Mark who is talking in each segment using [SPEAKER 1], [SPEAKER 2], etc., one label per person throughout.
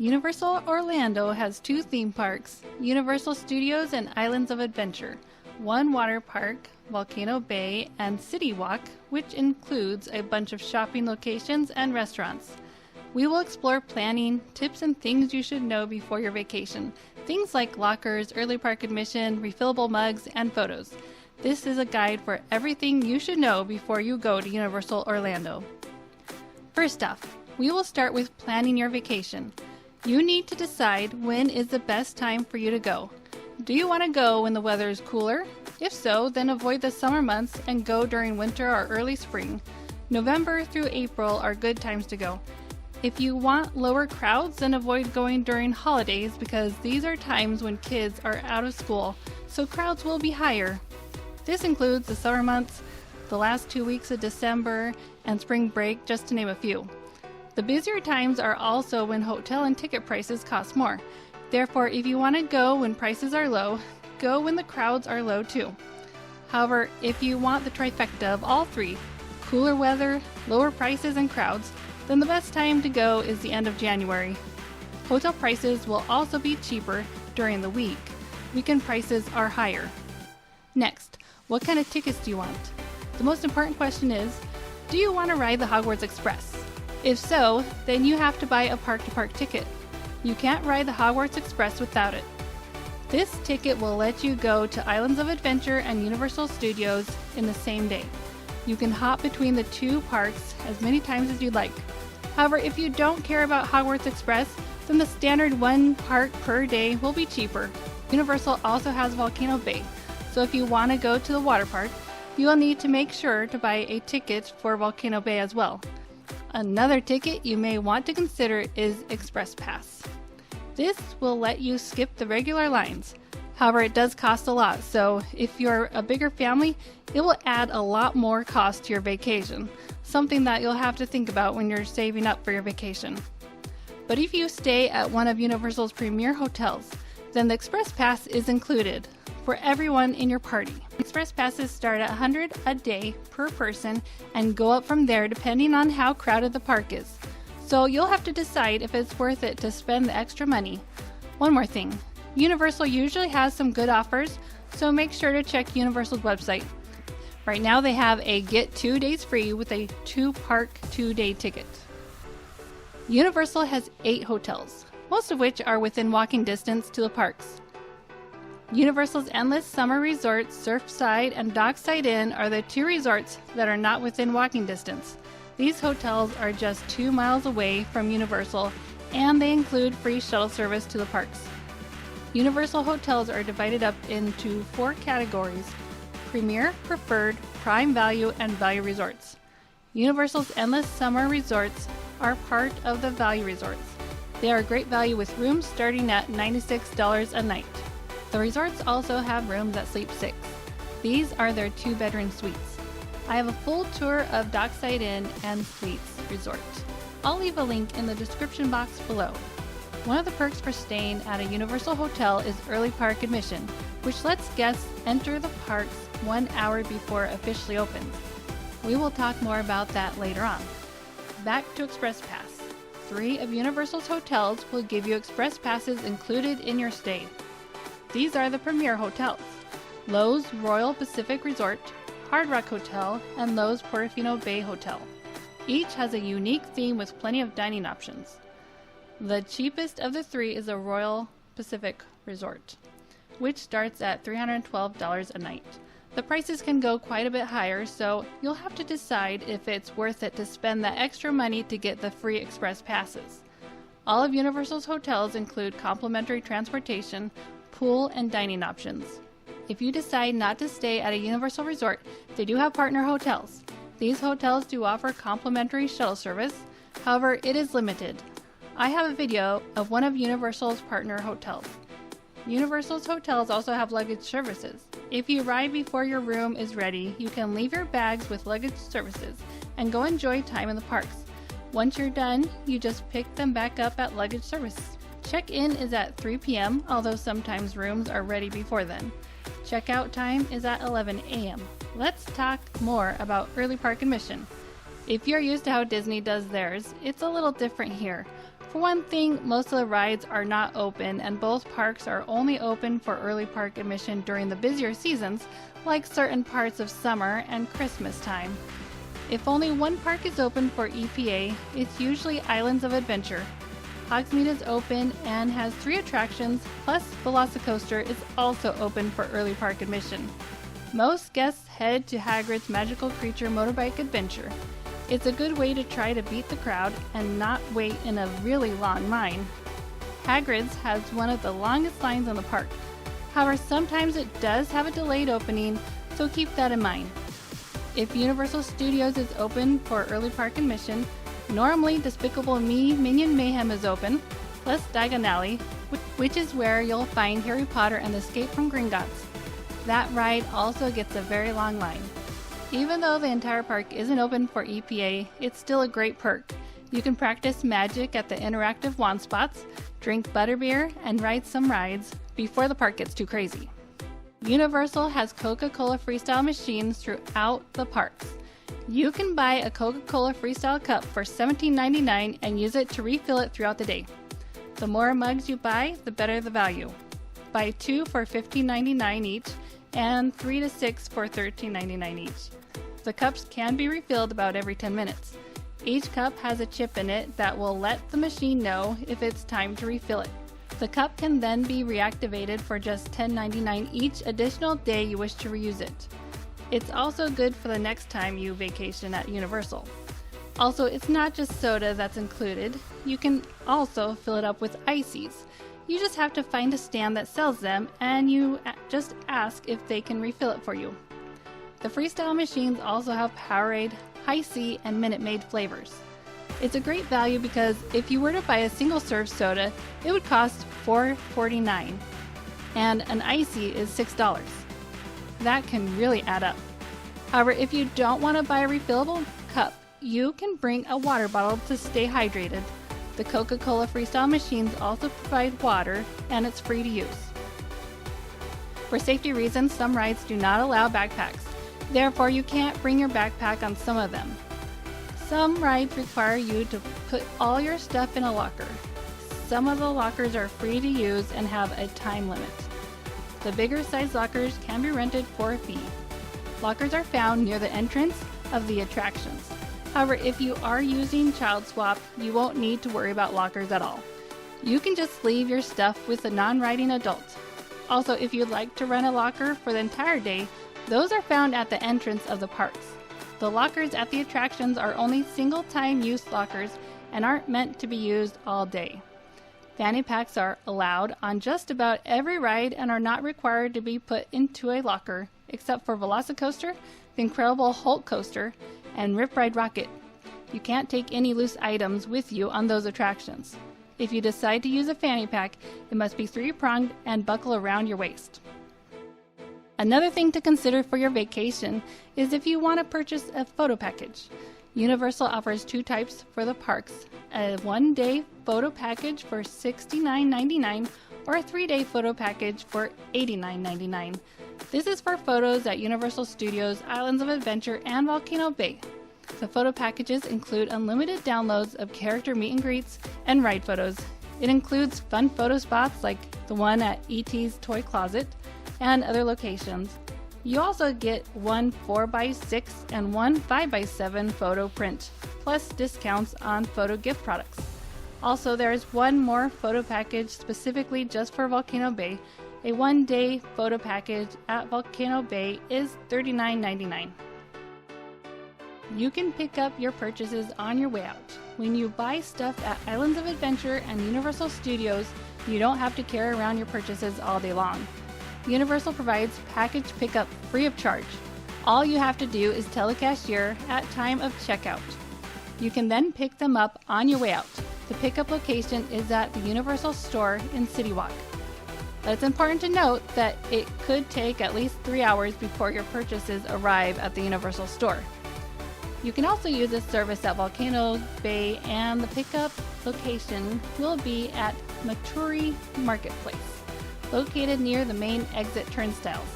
[SPEAKER 1] Universal Orlando has two theme parks, Universal Studios and Islands of Adventure, one water park, Volcano Bay, and City Walk, which includes a bunch of shopping locations and restaurants. We will explore planning, tips, and things you should know before your vacation. Things like lockers, early park admission, refillable mugs, and photos. This is a guide for everything you should know before you go to Universal Orlando. First off, we will start with planning your vacation. You need to decide when is the best time for you to go. Do you want to go when the weather is cooler? If so, then avoid the summer months and go during winter or early spring. November through April are good times to go. If you want lower crowds, then avoid going during holidays because these are times when kids are out of school, so crowds will be higher. This includes the summer months, the last 2 weeks of December, and spring break, just to name a few. The busier times are also when hotel and ticket prices cost more. Therefore, if you want to go when prices are low, go when the crowds are low too. However, if you want the trifecta of all three, cooler weather, lower prices, and crowds, then the best time to go is the end of January. Hotel prices will also be cheaper during the week. Weekend prices are higher. Next, what kind of tickets do you want? The most important question is, do you want to ride the Hogwarts Express? If so, then you have to buy a park-to-park ticket. You can't ride the Hogwarts Express without it. This ticket will let you go to Islands of Adventure and Universal Studios in the same day. You can hop between the two parks as many times as you'd like. However, if you don't care about Hogwarts Express, then the standard one park per day will be cheaper. Universal also has Volcano Bay, so if you want to go to the water park, you will need to make sure to buy a ticket for Volcano Bay as well. Another ticket you may want to consider is Express Pass. This will let you skip the regular lines. However, it does cost a lot, so if you're a bigger family, it will add a lot more cost to your vacation, something that you'll have to think about when you're saving up for your vacation. But if you stay at one of Universal's premier hotels, then the Express Pass is included for everyone in your party. Express passes start at $100 a day per person and go up from there depending on how crowded the park is. So you'll have to decide if it's worth it to spend the extra money. One more thing, Universal usually has some good offers, so make sure to check Universal's website. Right now they have a get 2 days free with a 2-park 2-day ticket. Universal has 8 hotels, most of which are within walking distance to the parks. Universal's Endless Summer Resorts, Surfside, and Dockside Inn are the 2 resorts that are not within walking distance. These hotels are just 2 miles away from Universal, and they include free shuttle service to the parks. Universal hotels are divided up into 4 categories: Premier, Preferred, Prime Value, and Value Resorts. Universal's Endless Summer Resorts are part of the Value Resorts. They are great value with rooms starting at $96 a night. The resorts also have rooms that sleep 6. These are their 2-bedroom suites. I have a full tour of Dockside Inn and Suites Resort. I'll leave a link in the description box below. One of the perks for staying at a Universal hotel is early park admission, which lets guests enter the parks 1 hour before it officially opens. We will talk more about that later on. Back to Express Pass. 3 of Universal's hotels will give you Express Passes included in your stay. These are the premier hotels: Loews Royal Pacific Resort, Hard Rock Hotel, and Loews Portofino Bay Hotel. Each has a unique theme with plenty of dining options. The cheapest of the 3 is the Royal Pacific Resort, which starts at $312 a night. The prices can go quite a bit higher, so you'll have to decide if it's worth it to spend that extra money to get the free Express Passes. All of Universal's hotels include complimentary transportation, pool, and dining options. If you decide not to stay at a Universal resort, they do have partner hotels. These hotels do offer complimentary shuttle service, however, it is limited. I have a video of one of Universal's partner hotels. Universal's hotels also have luggage services. If you arrive before your room is ready, you can leave your bags with luggage services and go enjoy time in the parks. Once you're done, you just pick them back up at luggage service. Check-in is at 3 p.m., although sometimes rooms are ready before then. Checkout time is at 11 a.m. Let's talk more about early park admission. If you're used to how Disney does theirs, it's a little different here. For one thing, most of the rides are not open, and both parks are only open for early park admission during the busier seasons, like certain parts of summer and Christmas time. If only one park is open for EPA, it's usually Islands of Adventure. Hogsmeade is open and has 3 attractions, plus Velocicoaster is also open for early park admission. Most guests head to Hagrid's Magical Creature Motorbike Adventure. It's a good way to try to beat the crowd and not wait in a really long line. Hagrid's has one of the longest lines in the park. However, sometimes it does have a delayed opening, so keep that in mind. If Universal Studios is open for early park admission, normally Despicable Me Minion Mayhem is open, plus Diagon Alley, which is where you'll find Harry Potter and the Escape from Gringotts. That ride also gets a very long line. Even though the entire park isn't open for EPA, it's still a great perk. You can practice magic at the interactive wand spots, drink butterbeer, and ride some rides before the park gets too crazy. Universal has Coca-Cola Freestyle machines throughout the parks. You can buy a Coca-Cola Freestyle cup for $17.99 and use it to refill it throughout the day. The more mugs you buy, the better the value. Buy 2 for $15.99 each and 3 to 6 for $13.99 each. The cups can be refilled about every 10 minutes. Each cup has a chip in it that will let the machine know if it's time to refill it. The cup can then be reactivated for just $10.99 each additional day you wish to reuse it. It's also good for the next time you vacation at Universal. Also, it's not just soda that's included. You can also fill it up with ices. You just have to find a stand that sells them and you just ask if they can refill it for you. The Freestyle machines also have Powerade, High C, and Minute Maid flavors. It's a great value because if you were to buy a single-serve soda, it would cost $4.49, and an icy is $6. That can really add up. However, if you don't want to buy a refillable cup, you can bring a water bottle to stay hydrated. The Coca-Cola Freestyle machines also provide water, and it's free to use. For safety reasons, some rides do not allow backpacks. Therefore, you can't bring your backpack on some of them. Some rides require you to put all your stuff in a locker. Some of the lockers are free to use and have a time limit. The bigger size lockers can be rented for a fee. Lockers are found near the entrance of the attractions. However, if you are using Child Swap, you won't need to worry about lockers at all. You can just leave your stuff with a non-riding adult. Also, if you'd like to rent a locker for the entire day, those are found at the entrance of the parks. The lockers at the attractions are only single-time use lockers and aren't meant to be used all day. Fanny packs are allowed on just about every ride and are not required to be put into a locker, except for Velocicoaster, the Incredible Hulk Coaster, and Rip Ride Rocket. You can't take any loose items with you on those attractions. If you decide to use a fanny pack, it must be 3-pronged and buckle around your waist. Another thing to consider for your vacation is if you want to purchase a photo package. Universal offers 2 types for the parks, a 1-day photo package for $69.99 or a 3-day photo package for $89.99. This is for photos at Universal Studios, Islands of Adventure, and Volcano Bay. The photo packages include unlimited downloads of character meet and greets and ride photos. It includes fun photo spots like the one at E.T.'s Toy Closet and other locations. You also get one 4x6 and one 5x7 photo print, plus discounts on photo gift products. Also, there is one more photo package specifically just for Volcano Bay. A 1-day photo package at Volcano Bay is $39.99. You can pick up your purchases on your way out. When you buy stuff at Islands of Adventure and Universal Studios, you don't have to carry around your purchases all day long. Universal provides package pickup free of charge. All you have to do is tell the cashier at time of checkout. You can then pick them up on your way out. The pickup location is at the Universal Store in City Walk. But it's important to note that it could take at least 3 hours before your purchases arrive at the Universal Store. You can also use this service at Volcano Bay, and the pickup location will be at Maturi Marketplace, located near the main exit turnstiles.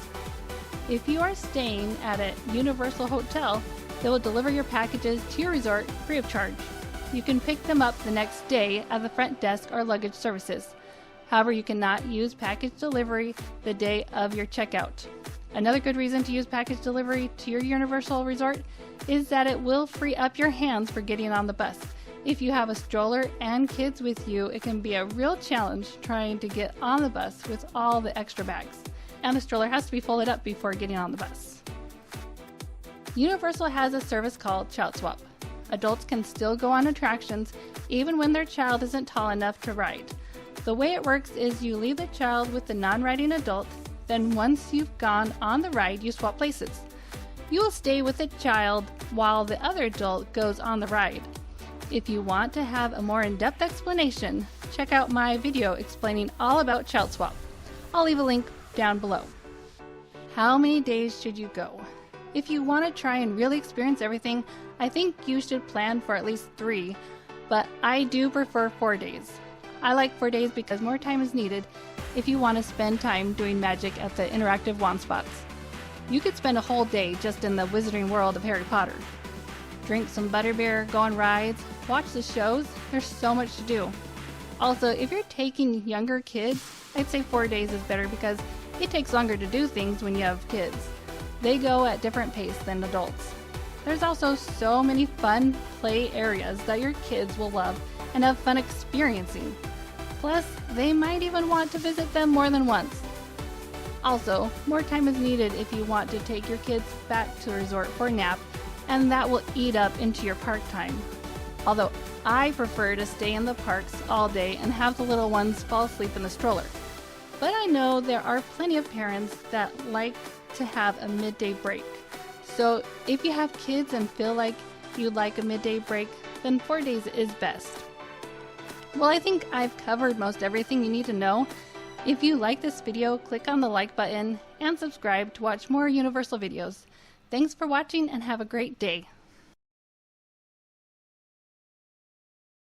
[SPEAKER 1] If you are staying at a Universal hotel, they will deliver your packages to your resort free of charge. you can pick them up the next day at the front desk or luggage services. However, you cannot use package delivery the day of your checkout. Another good reason to use package delivery to your Universal Resort is that it will free up your hands for getting on the bus. If you have a stroller and kids with you, it can be a real challenge trying to get on the bus with all the extra bags. And the stroller has to be folded up before getting on the bus. Universal has a service called Child Swap. Adults can still go on attractions even when their child isn't tall enough to ride. The way it works is you leave the child with the non-riding adult, then once you've gone on the ride, you swap places. You will stay with the child while the other adult goes on the ride. If you want to have a more in-depth explanation, check out my video explaining all about Child Swap. I'll leave a link down below. How many days should you go? If you want to try and really experience everything, I think you should plan for at least 3, but I do prefer 4 days. I like 4 days because more time is needed if you want to spend time doing magic at the interactive wand spots. You could spend a whole day just in the wizarding world of Harry Potter. Drink some butterbeer, go on rides, watch the shows. There's so much to do. Also, if you're taking younger kids, I'd say 4 days is better because it takes longer to do things when you have kids. They go at different pace than adults. There's also so many fun play areas that your kids will love and have fun experiencing. Plus, they might even want to visit them more than once. Also, more time is needed if you want to take your kids back to the resort for a nap, and that will eat up into your park time. Although I prefer to stay in the parks all day and have the little ones fall asleep in the stroller. But I know there are plenty of parents that like to have a midday break. So if you have kids and feel like you'd like a midday break, then 4 days is best. Well, I think I've covered most everything you need to know. If you like this video, click on the like button and subscribe to watch more Universal videos. Thanks for watching and have a great day.